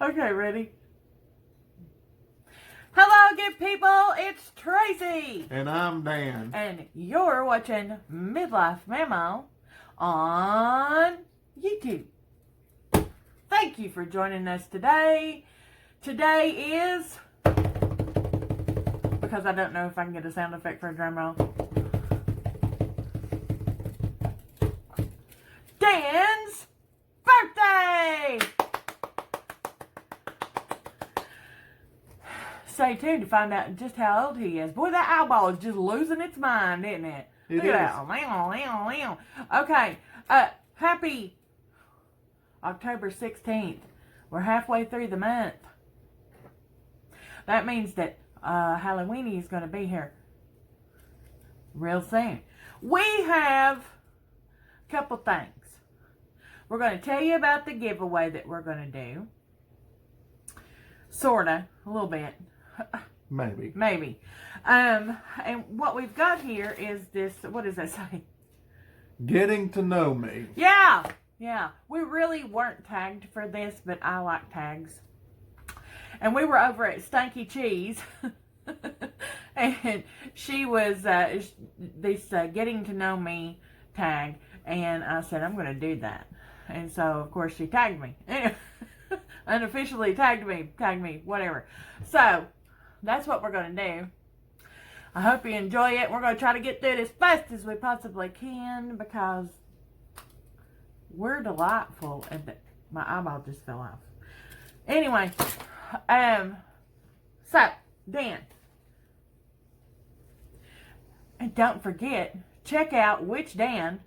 Okay, ready? Hello, good people. It's Tracy. And I'm Dan. And you're watching Midlife Mamaw on YouTube. Thank you for joining us today. Today is, because I don't know if I can get a sound effect for a drum roll, Dan's birthday! Stay tuned to find out just how old he is. Boy, that eyeball is just losing its mind, isn't it? Look at that. Okay, happy October 16th. We're halfway through the month. That means that Halloween is going to be here real soon. We have a couple things. We're going to tell you about the giveaway that we're going to do. Sorta, a little bit. Maybe. And what we've got here is this, what does that say? Getting to know me. Yeah. We really weren't tagged for this, but I like tags. And we were over at Stanky Cheese. And she was this getting to know me tag. And I said, I'm going to do that. And so, of course, she tagged me. Unofficially tagged me, whatever. So, that's what we're going to do. I hope you enjoy it. We're going to try to get through it as fast as we possibly can because we're delightful. And my eyeball just fell off. Anyway, so, Dan. And don't forget, check out Which Dan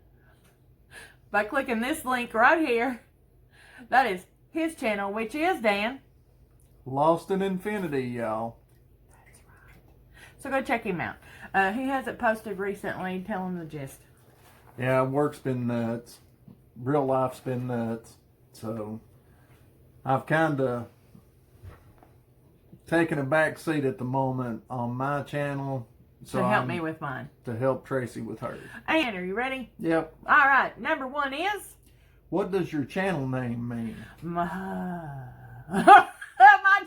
by clicking this link right here. That is his channel, which is Dan. Lost in Infinity, y'all. That's right. So go check him out. He hasn't posted recently. Tell him the gist. Yeah, work's been nuts. Real life's been nuts. So, I've kind of taken a back seat at the moment on my channel. So to help me with mine. To help Tracy with hers. And are you ready? Yep. All right. Number one is... What does your channel name mean? My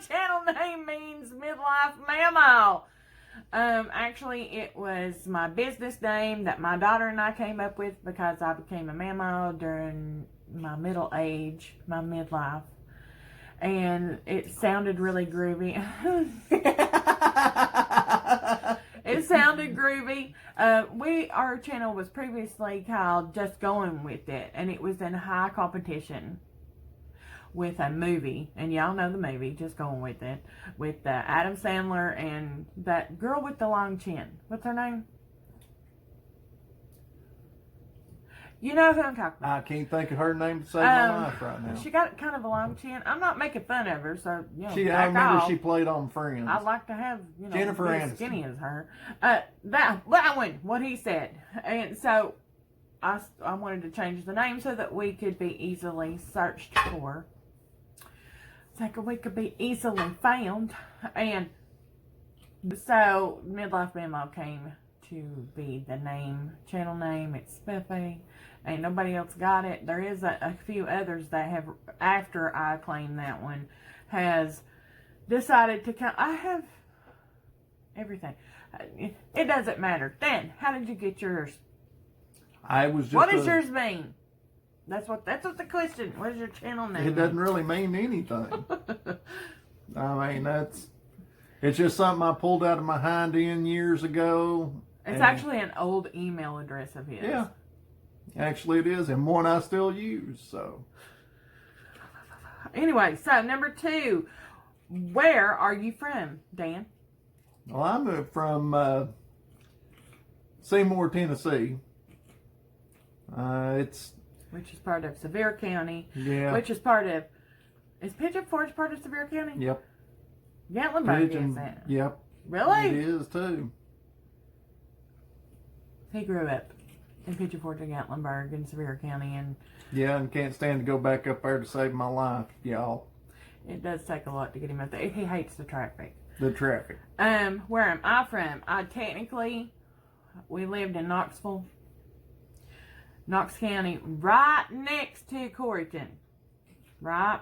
channel name means Midlife Mamaw. Actually, it was my business name that my daughter and I came up with because I became a mamaw during my middle age, my midlife. And it sounded really groovy. It sounded groovy. Our channel was previously called Just Going With It, and it was in high competition with a movie, and y'all know the movie, Just Going With It, with Adam Sandler and that girl with the long chin. What's her name? You know who I'm talking about. I can't think of her name to save my life right now. She got kind of a long chin. I'm not making fun of her, so, you know, I remember she played on Friends. I'd like to have, you know, Jennifer as Aniston. skinny as her. That one, what he said. And so, I wanted to change the name so that we could be easily searched for. So we could be easily found. And so, Midlife Mamaw came to be the channel name. It's spiffy. Ain't nobody else got it. There is a few others that have, after I claimed that one, has decided to come. I have everything. It doesn't matter. Dan, how did you get yours? I was just. What does yours mean? That's what the question. What is your channel name? It doesn't really mean anything. I mean, it's just something I pulled out of my hind end years ago. It's actually an old email address of his. Yeah. Actually, it is, and one I still use, so. Anyway, so number 2. Where are you from, Dan? Well, I'm from Seymour, Tennessee. Which is part of Sevier County. Yeah. Which is part of... Is Pigeon Forge part of Sevier County? Yep. Gatlinburg is that? Yep. Really? It is, too. He grew up in Pigeon Forge and Gatlinburg in Sevier County, and... Yeah, and can't stand to go back up there to save my life, y'all. It does take a lot to get him up there. He hates the traffic. The traffic. Where am I from? We lived in Knoxville, Knox County, right next to Coreyton. Right?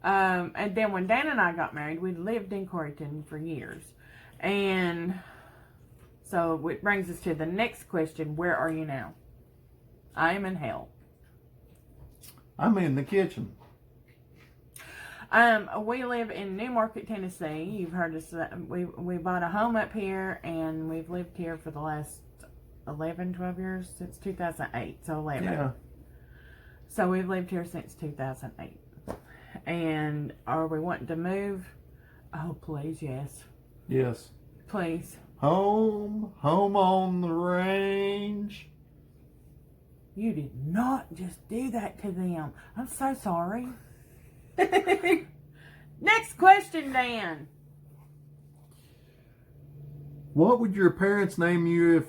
And then when Dan and I got married, we lived in Coreyton for years. And so it brings us to the next question. Where are you now? I am in hell. I'm in the kitchen. We live in New Market, Tennessee. You've heard us. We bought a home up here, and we've lived here for the last 11, 12 years, since 2008. So 11. Yeah. So we've lived here since 2008. And are we wanting to move? Oh, please, yes. Yes. Please. Home on the range. You did not just do that to them. I'm so sorry. Next question, Dan. What would your parents name you if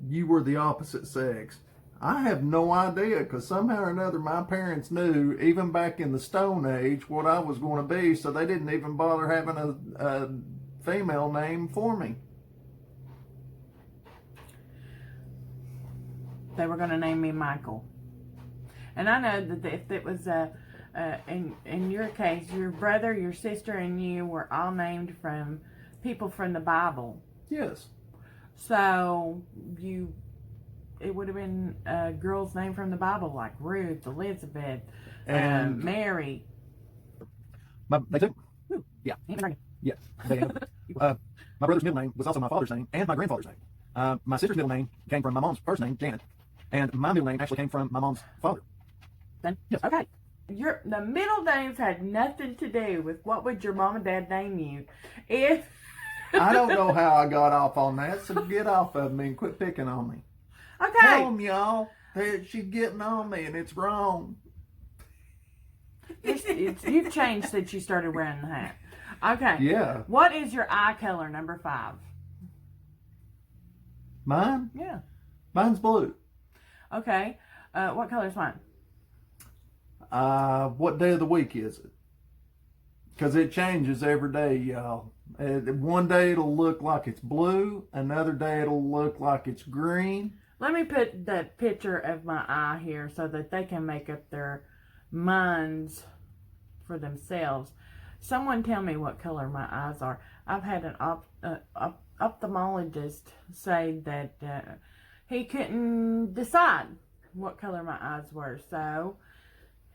you were the opposite sex? I have no idea, because somehow or another my parents knew, even back in the Stone Age, what I was going to be, so they didn't even bother having a female name for me. They were going to name me Michael. And I know that if it was in your case, your brother, your sister, and you were all named from people from the Bible. Yes. So it would have been a girl's name from the Bible, like Ruth, Elizabeth, And Mary. They took. Yeah. Yeah. They, my brother's middle name was also my father's name and my grandfather's name. My sister's middle name came from my mom's first name, Janet, and my middle name actually came from my mom's father. Then Yes. okay. The middle names had nothing to do with what would your mom and dad name you. If I don't know how I got off on that, so get off of me and quit picking on me. okay. Tell them, y'all, that she's getting on me and it's wrong. You've changed since you started wearing the hat. Okay. Yeah. What is your eye color, number 5? Mine? Yeah. Mine's blue. Okay. What color is mine? What day of the week is it? Because it changes every day, y'all. One day it'll look like it's blue. Another day it'll look like it's green. Let me put that picture of my eye here so that they can make up their minds for themselves. Someone tell me what color my eyes are. I've had an ophthalmologist say that he couldn't decide what color my eyes were. So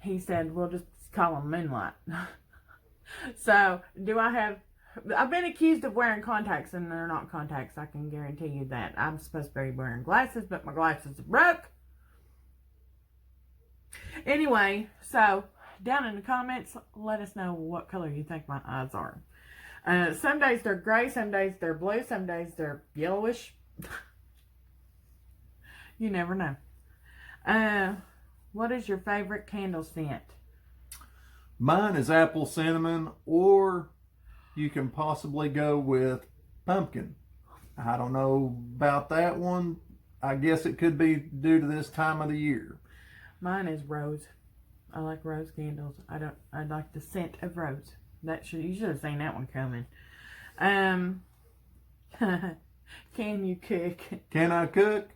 he said, we'll just call them moonlight. So I've been accused of wearing contacts, and they're not contacts. I can guarantee you that. I'm supposed to be wearing glasses, but my glasses are broke. Anyway, so down in the comments, let us know what color you think my eyes are. Some days they're gray, some days they're blue, some days they're yellowish. You never know. What is your favorite candle scent? Mine is apple cinnamon, or you can possibly go with pumpkin. I don't know about that one. I guess it could be due to this time of the year. Mine is rose. I like rose candles. I like the scent of rose. You should have seen that one coming. Can you cook? Can I cook?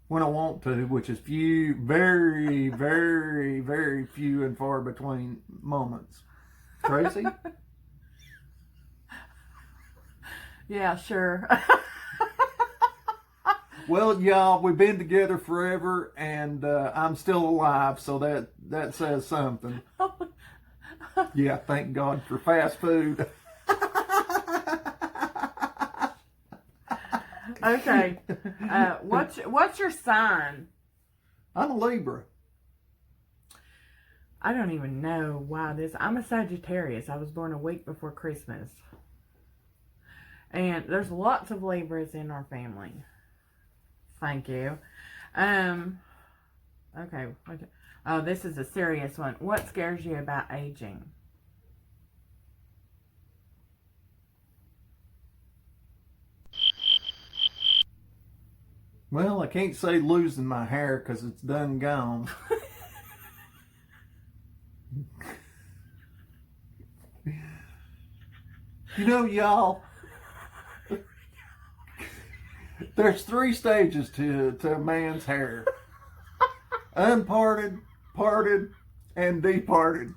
When I want to, which is very, very, very few and far between moments. Tracy? Yeah, sure. Well, y'all, we've been together forever, and I'm still alive, so that says something. Yeah, thank God for fast food. Okay. What's your sign? I'm a Libra. I don't even know why I'm a Sagittarius. I was born a week before Christmas. And there's lots of Libras in our family. Thank you. Okay. Oh, this is a serious one. What scares you about aging? Well, I can't say losing my hair because it's done gone. You know, y'all, there's 3 stages to a man's hair. Unparted, parted, and departed.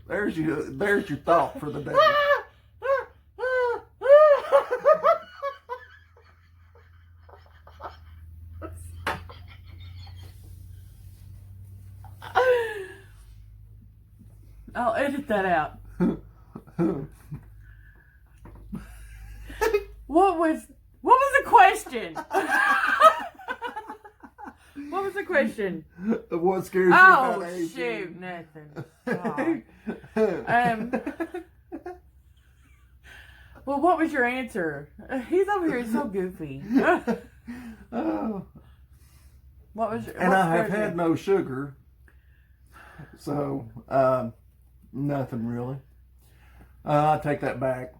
There's your thought for the day. I'll edit that out. What was the question? What was the question? What scares you about aging? Oh shoot, nothing. Well, what was your answer? He's over here so goofy. Oh. What was your? And what I have scared had you? no sugar, so nothing really. I take that back.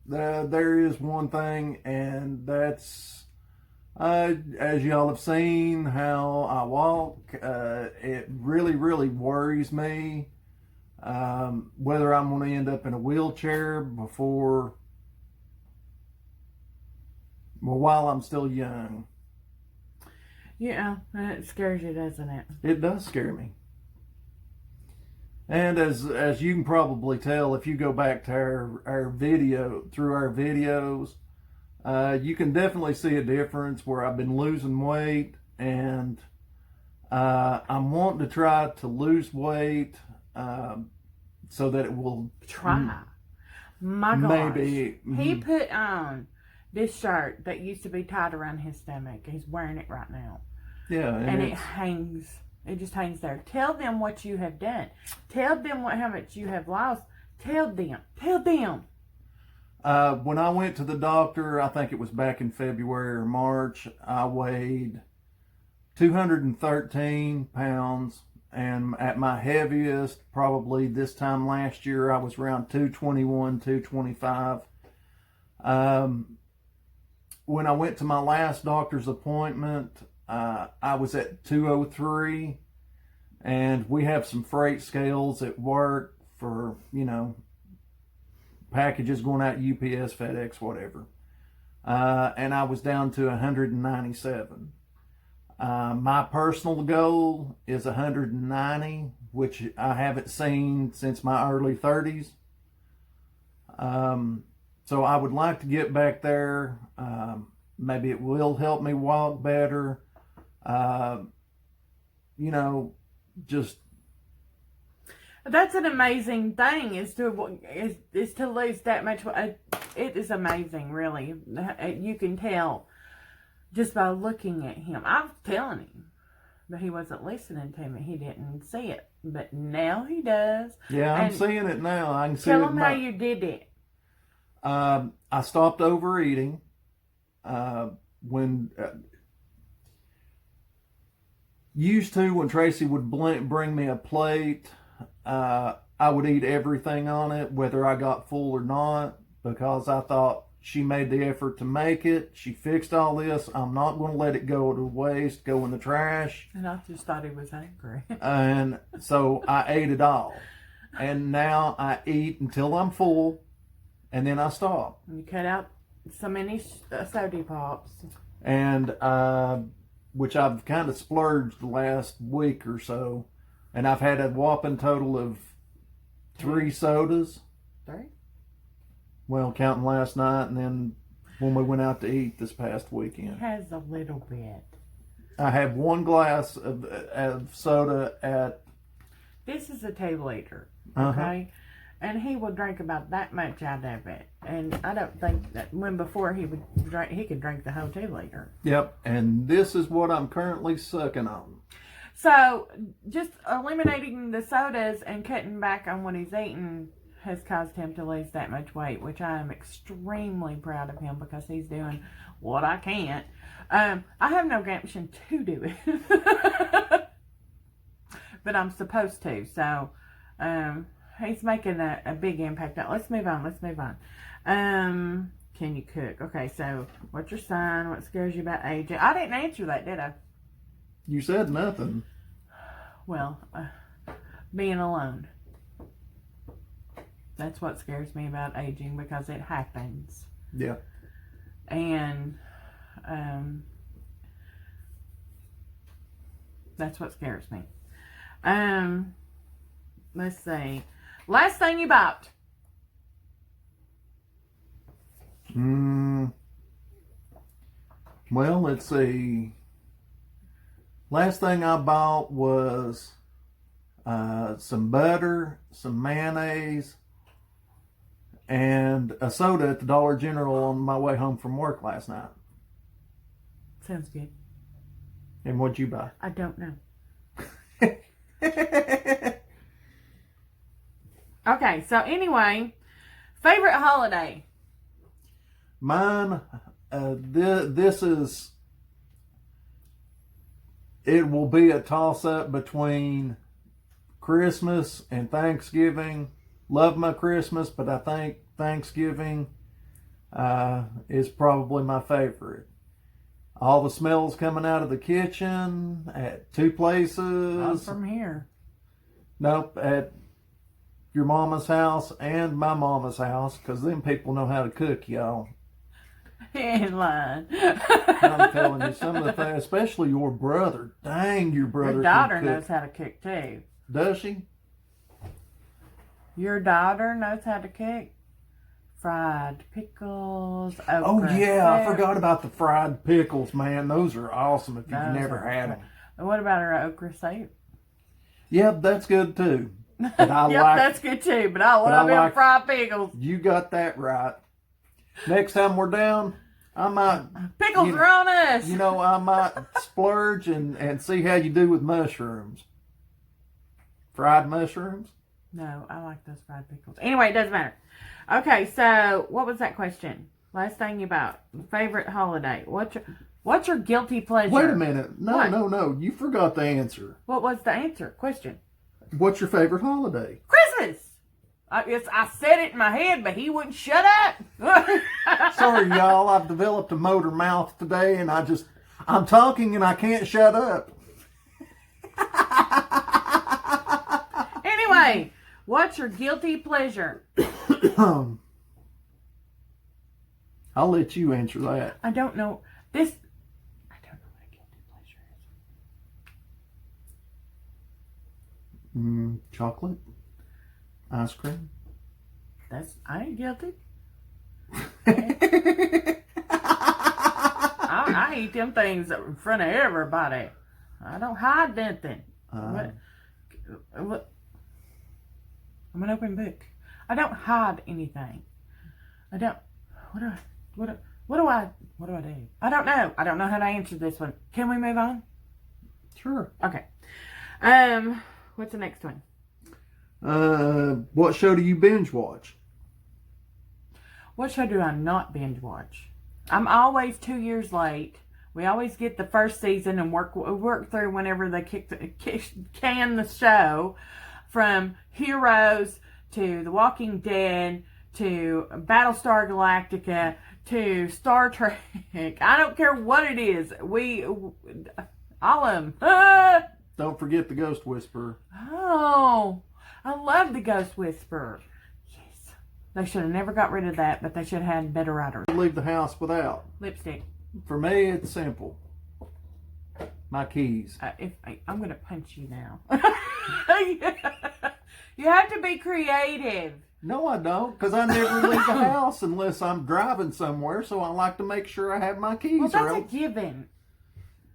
There is one thing, and that's as y'all have seen how I walk. It really, really worries me whether I'm going to end up in a wheelchair while I'm still young. Yeah, it scares you, doesn't it? It does scare me. And as you can probably tell, if you go back to our videos, you can definitely see a difference where I've been losing weight, and I'm wanting to try to lose weight so that it will Try. My gosh. maybe He put on this shirt that used to be tied around his stomach. He's wearing it right now. yeah, And it hangs. It just hangs there. Tell them what you have done. Tell them how much you have lost. Tell them. Tell them. When I went to the doctor, I think it was back in February or March, I weighed 213 pounds. And at my heaviest, probably this time last year, I was around 221, 225. When I went to my last doctor's appointment, I was at 203, and we have some freight scales at work for, packages going out UPS, FedEx, whatever. And I was down to 197. My personal goal is 190, which I haven't seen since my early 30s. So I would like to get back there. Maybe it will help me walk better. Just That's an amazing thing, is to lose that much. It is amazing, really. You can tell just by looking at him. I was telling him, but he wasn't listening to me. He didn't see it, but now he does. yeah, I'm And seeing it now. I can see it. tell him how you did it. I stopped overeating. When Tracy would bring me a plate, I would eat everything on it, whether I got full or not, because I thought she made the effort to make it. She fixed all this. I'm not going to let it go to waste, go in the trash. And I just thought he was angry. And so I ate it all. And now I eat until I'm full, and then I stop. You cut out so many soda pops. And which I've kind of splurged the last week or so, and I've had a whopping total of 3 sodas. 3? Well, counting last night, and then when we went out to eat this past He weekend. has a little bit. I have 1 glass of soda at... This is a table eater, Uh-huh. okay? And he will drink about that much out of it. And I don't think that before he would drink, he could drink the whole 2 liter. Yep, and this is what I'm currently sucking on. So just eliminating the sodas and cutting back on what he's eating has caused him to lose that much weight, which I am extremely proud of him, because he's doing what I can't. I have no gumption to do it, but I'm supposed to. So he's making a big impact. Now, let's move on. Can you cook? Okay, so what's your sign? What scares you about aging? I didn't answer that, did I? You said nothing. Well, being alone. That's what scares me about aging, because it happens. Yeah. And that's what scares me. Let's see. Last thing you bought. Well, let's see. Last thing I bought was some butter, some mayonnaise, and a soda at the Dollar General on my way home from work last night. Sounds good. And what'd you buy? I don't know. Okay, so anyway, favorite holiday? Mine, this is, it will be a toss-up between Christmas and Thanksgiving. Love my Christmas, but I think Thanksgiving is probably my favorite. All the smells coming out of the kitchen at two places. Not from here. Nope, at your mama's house and my mama's house, because them people know how to cook, y'all. He ain't lying. I'm telling you, some of the things, especially your brother. Dang, your brother. Your daughter knows how to cook too. Does she? Your daughter knows how to cook? Fried pickles, okra. Oh, yeah, I forgot about the fried pickles, man. Those are awesome if you've never had them. And what about her okra soup? Yep, that's good too. But I Yep, that's good too, but I love them fried pickles. You got that right. Next time we're down, I might... Pickles are on us. You know, I might splurge and see how you do with mushrooms. Fried mushrooms? No, I like those fried pickles. Anyway, it doesn't matter. Okay, so what was that question? Last thing you bought. Favorite holiday. What's your guilty pleasure? Wait a minute. No, What? no. You forgot the answer. What was the answer? Question. What's your favorite holiday? Christmas. I said it in my head, but he wouldn't shut up. Sorry, y'all. I've developed a motor mouth today, and I'm talking and I can't shut up. Anyway, what's your guilty pleasure? I'll let you answer that. I don't know. I don't know what a guilty pleasure is. Chocolate? Ice cream? I ain't guilty. I eat them things in front of everybody. I don't hide nothing. What? I'm an open book. I don't hide anything. I don't. What do I do? I don't know. I don't know how to answer this one. Can we move on? Sure. Okay. What's the next one? What show do you binge watch? What show do I not binge watch? I'm always 2 years late. We always get the first season and work through whenever they can the show, from Heroes to The Walking Dead to Battlestar Galactica to Star Trek. I don't care what it is. All of them. Don't forget the Ghost Whisperer. Oh, I love the Ghost Whisperer. Yes. They should have never got rid of that, but they should have had better writers. Leave the house without. Lipstick. For me, it's simple. My keys. I'm going to punch you now. You have to be creative. No, I don't, because I never leave the house unless I'm driving somewhere, so I like to make sure I have my keys. Well, that's a given.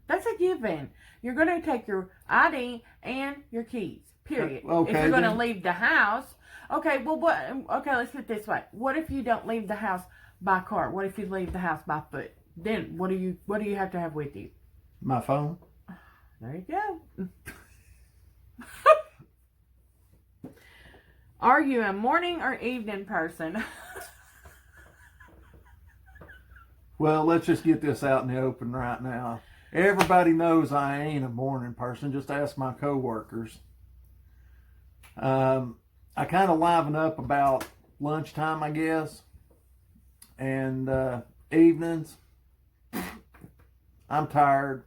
That's a given. You're going to take your ID and your keys, period. Okay, if you're going to leave the house. Okay, well, let's put it this way. What if you don't leave the house by car? What if you leave the house by foot? Then what do you have to have with you? My phone. There you go. Are you a morning or evening person? Well, let's just get this out in the open right now. Everybody knows I ain't a morning person. Just ask my coworkers. I kind of liven up about lunchtime, I guess. And evenings, I'm tired.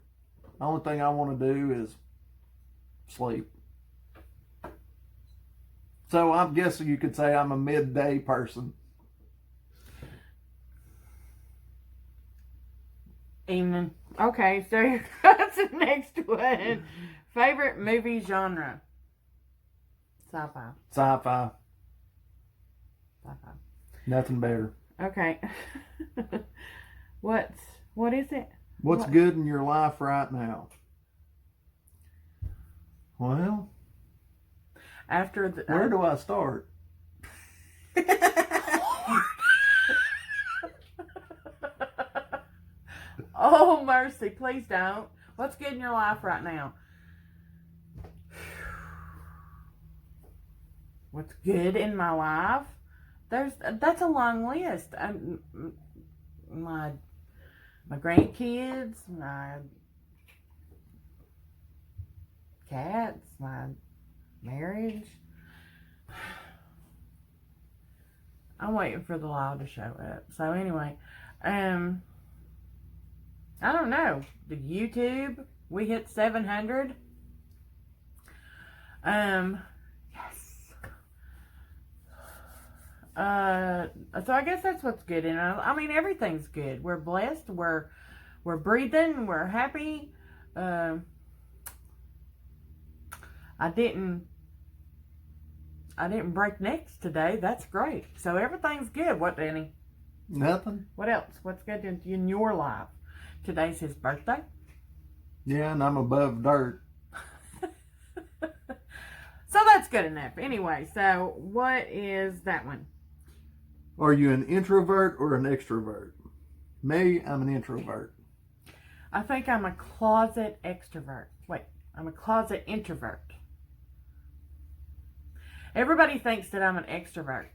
The only thing I want to do is sleep. So I'm guessing you could say I'm a midday person. Evening. Okay, so that's the next one. Favorite movie genre? Sci-fi. Sci-fi. Five. Nothing better. Okay. What is it? What's What? good in your life right now? Well, After the where do I start? Oh, mercy, please don't. What's good in your life right now? What's good in my life? That's a long list. My grandkids, my cats, my marriage. I'm waiting for the law to show up. So anyway, I don't know. The YouTube, we hit 700. Yes. So I guess that's what's good. And I mean, everything's good. We're blessed. We're breathing. We're happy. I didn't break necks today. That's great. So everything's good. What, Danny? Nothing. What else? What's good in your life? Today's his birthday. Yeah, and I'm above dirt. So that's good enough. Anyway, so what is that one? Are you an introvert or an extrovert? Me, I'm an introvert. I think I'm a closet extrovert. Wait, I'm a closet introvert. Everybody thinks that I'm an extrovert.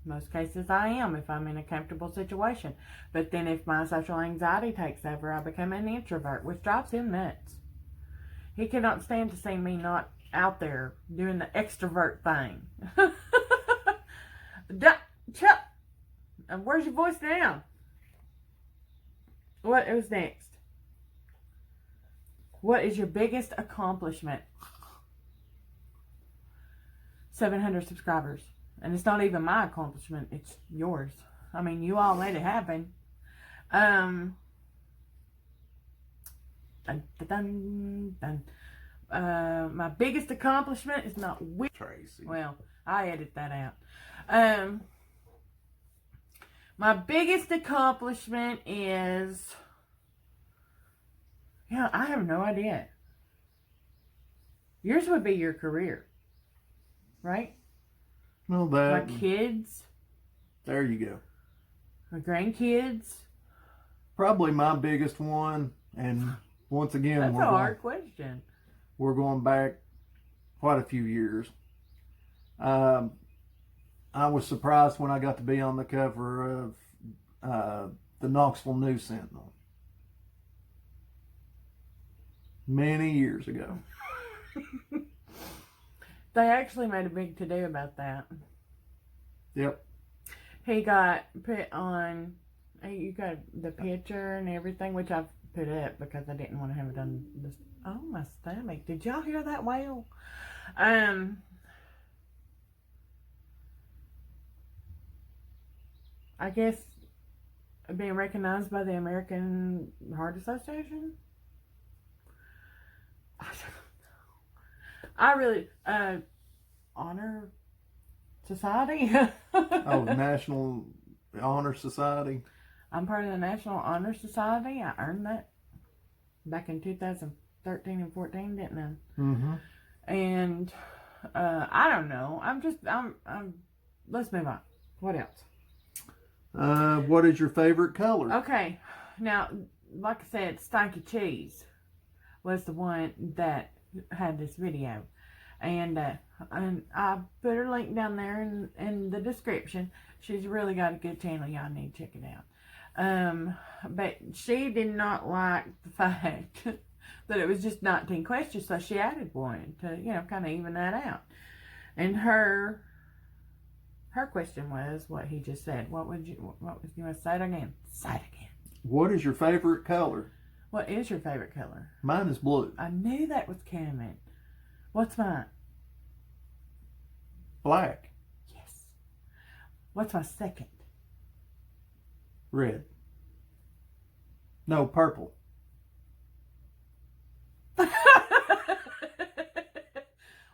Most cases I am if I'm in a comfortable situation. But then if my social anxiety takes over, I become an introvert, which drives him nuts. He cannot stand to see me not out there doing the extrovert thing. Chuck, where's your voice now? What was next? What is your biggest accomplishment? 700 subscribers. And it's not even my accomplishment, it's yours. I mean, you all let it happen. My biggest accomplishment is not with Tracy. Well, I edit that out. My biggest accomplishment is, I have no idea. Yours would be your career, right? Well, My kids. There you go. My grandkids. Probably my biggest one, and once again, That's a hard question. We're going back quite a few years. I was surprised when I got to be on the cover of the Knoxville News Sentinel many years ago. They actually made a big to-do about that. Yep. He got put on, you got the picture and everything, which I've put up because I didn't want to have it done this. Oh, my stomach. Did y'all hear that wail? I guess being recognized by the American Heart Association. I really, honor society. Oh, National Honor Society. I'm part of the National Honor Society. I earned that back in 2013 and 14, didn't I? Mm-hmm. And I don't know. Let's move on. What else? What is your favorite color? Okay. Now, like I said, Stanky Cheese was the one that had this video. And I put her link down there in the description. She's really got a good channel. Y'all need to check it out. But she did not like the fact that it was just 19 questions, so she added one to, kind of even that out. And her question was what he just said. You want to say it again? Say it again. What is your favorite color? What is your favorite color? Mine is blue. I knew that was coming. What's mine? Black. Yes. What's my second? Red. No, purple.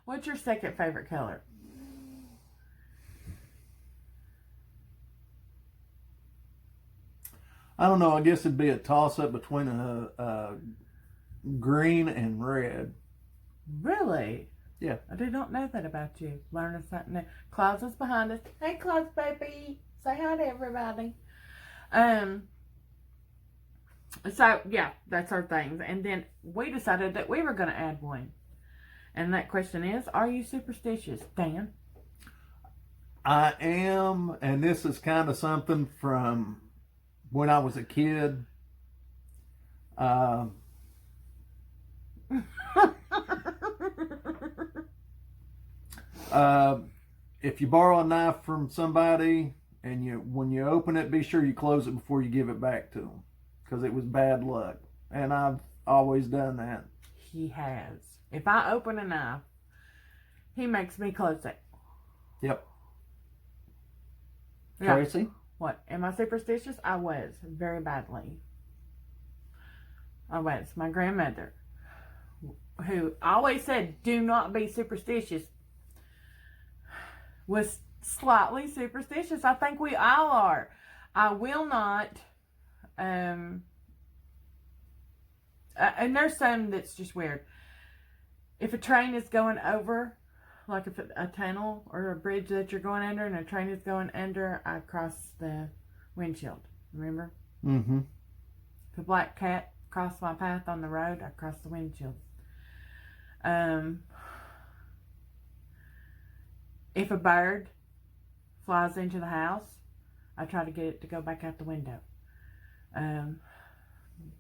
What's your second favorite color? I don't know. I guess it'd be a toss-up between a green and red. Really? Yeah. I did not know that about you. Learning something new. Claus is behind us. Hey, Claus, baby. Say hi to everybody. So, yeah, that's our things. And then we decided that we were going to add one. And that question is, are you superstitious, Dan? I am, and this is kind of something from when I was a kid. If you borrow a knife from somebody and when you open it, be sure you close it before you give it back to them, because it was bad luck, and I've always done that. He has. If I open a knife, he makes me close it. Yep. Yeah. Tracy? What? Am I superstitious? I was. Very badly. I was. My grandmother, who always said, do not be superstitious, was slightly superstitious. I think we all are. I will not, and there's some that's just weird. If a train is going over, like if a tunnel or a bridge that you're going under and a train is going under, I cross the windshield. Remember? Mm-hmm. If a black cat crossed my path on the road, I cross the windshield. If a bird flies into the house, I try to get it to go back out the window.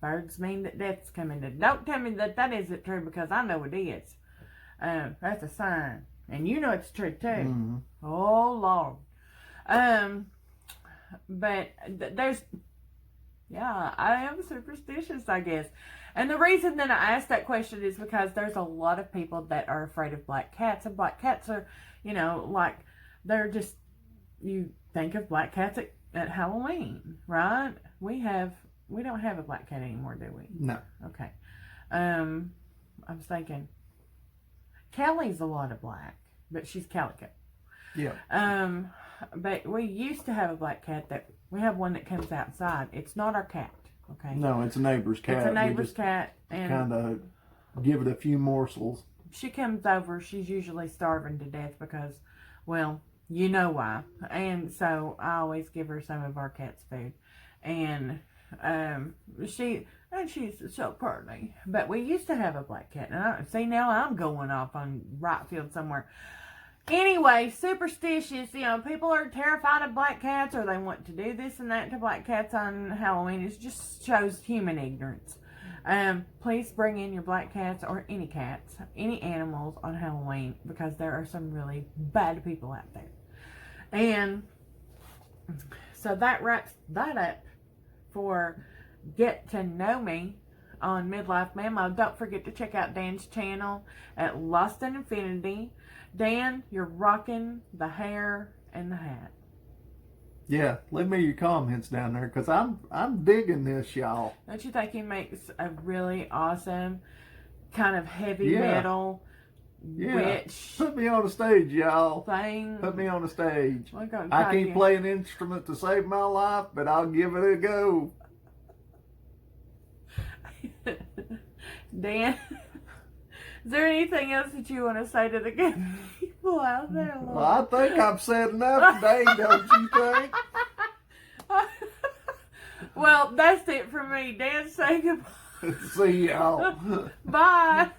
Birds mean that death's coming. Don't tell me that that isn't true, because I know it is. That's a sign. And you know it's true too. Mm-hmm. Oh, Lord. But I am superstitious, I guess. And the reason that I asked that question is because there's a lot of people that are afraid of black cats. And black cats are, like, they're just, you think of black cats at Halloween, right? We don't have a black cat anymore, do we? No. Okay. I was thinking, Callie's a lot of black, but she's calico. Yeah. But we used to have a black cat we have one that comes outside. It's not our cat, okay? No, it's a neighbor's cat. It's a neighbor's cat. And kind of give it a few morsels. she comes over. She's usually starving to death because, well, you know why. And so I always give her some of our cat's food. And she's so pretty. But we used to have a black cat. And now I'm going off on right field somewhere. Anyway, superstitious, people are terrified of black cats, or they want to do this and that to black cats on Halloween. It just shows human ignorance. Please bring in your black cats or any cats, any animals on Halloween, because there are some really bad people out there. And so that wraps that up for Get to Know Me on Midlife Mamaw. Don't forget to check out Dan's channel at Lost in Infinity. Dan, you're rocking the hair and the hat. Yeah, leave me your comments down there, because I'm digging this, y'all. Don't you think he makes a really awesome kind of heavy metal witch Put me on the stage, y'all. thing? Put me on the stage. I can't play an instrument to save my life, but I'll give it a go. Dan, is there anything else that you want to say to the good people out there? Well, I think I've said enough today, don't you think? Well, that's it for me. Dan, say goodbye. See y'all. Bye.